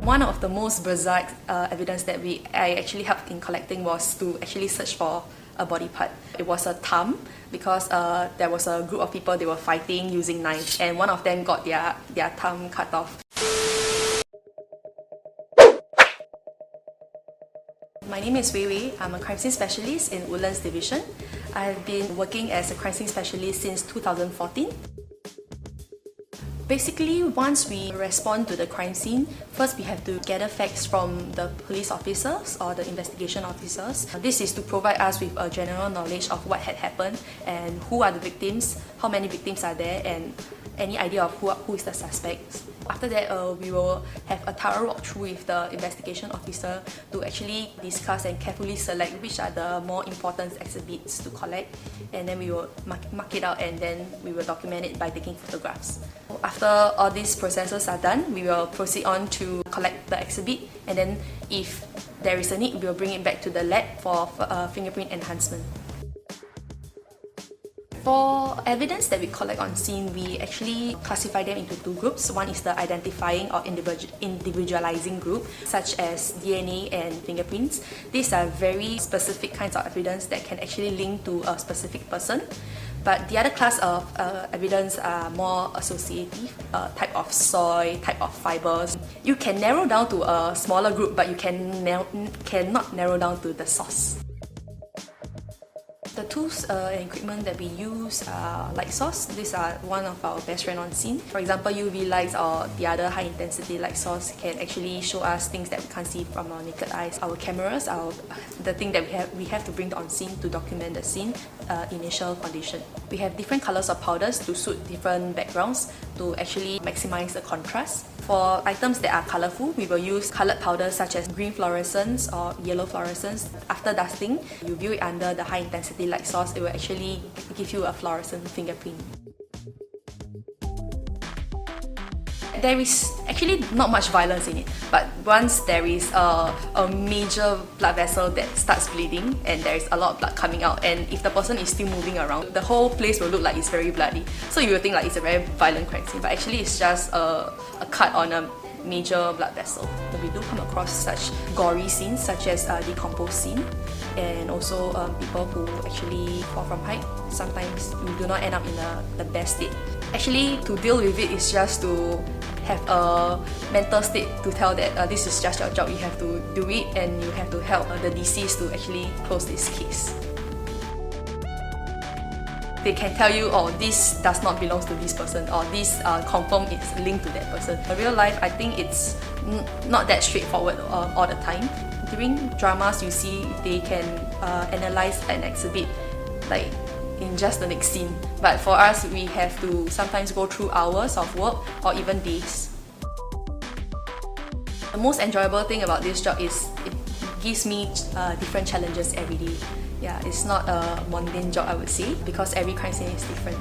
One of the most bizarre evidence that I actually helped in collecting was to actually search for a body part. It was a thumb because there was a group of people, they were fighting using knives, and one of them got their thumb cut off. My name is Wei Wei. I'm a crime scene specialist in Woodlands Division. I've been working as a crime scene specialist since 2014. Basically, once we respond to the crime scene, first we have to gather facts from the police officers or the investigation officers. This is to provide us with a general knowledge of what had happened and who are the victims, how many victims are there, and any idea of who is the suspect. After that, we will have a thorough walkthrough with the investigation officer to actually discuss and carefully select which are the more important exhibits to collect, and then we will mark it out, and then we will document it by taking photographs. After all these processes are done, we will proceed on to collect the exhibit, and then if there is a need, we will bring it back to the lab for fingerprint enhancement. For evidence that we collect on scene, we actually classify them into two groups. One is the identifying or individualizing group, such as DNA and fingerprints. These are very specific kinds of evidence that can actually link to a specific person. But the other class of evidence are more associative, type of soil, type of fibers. You can narrow down to a smaller group, but you cannot narrow down to the source. The tools and equipment that we use are light source. These are one of our best friend on scene. For example, UV lights or the other high intensity light source can actually show us things that we can't see from our naked eyes. Our cameras are the thing that we have to bring on scene to document the scene initial condition. We have different colors of powders to suit different backgrounds to actually maximize the contrast. For items that are colorful, we will use colored powders such as green fluorescence or yellow fluorescence. After dusting, you view it under the high intensity light source, it will actually give you a fluorescent fingerprint. There is actually not much violence in it, but once there is a major blood vessel that starts bleeding and there is a lot of blood coming out, and if the person is still moving around, the whole place will look like it's very bloody. So you will think like it's a very violent crime scene, but actually it's just a cut on a major blood vessel. We do come across such gory scenes such as decomposed scene, and also people who actually fall from height. Sometimes you do not end up in the best state. Actually, to deal with it is just to have a mental state to tell that this is just your job, you have to do it, and you have to help the deceased to actually close this case. They can tell you, oh, this does not belong to this person, or this confirm is linked to that person. In real life, I think it's not that straightforward all the time. During dramas, you see they can analyze an exhibit like in just the next scene. But for us, we have to sometimes go through hours of work or even days. The most enjoyable thing about this job is it gives me different challenges every day. Yeah, it's not a mundane job, I would say, because every crime scene is different.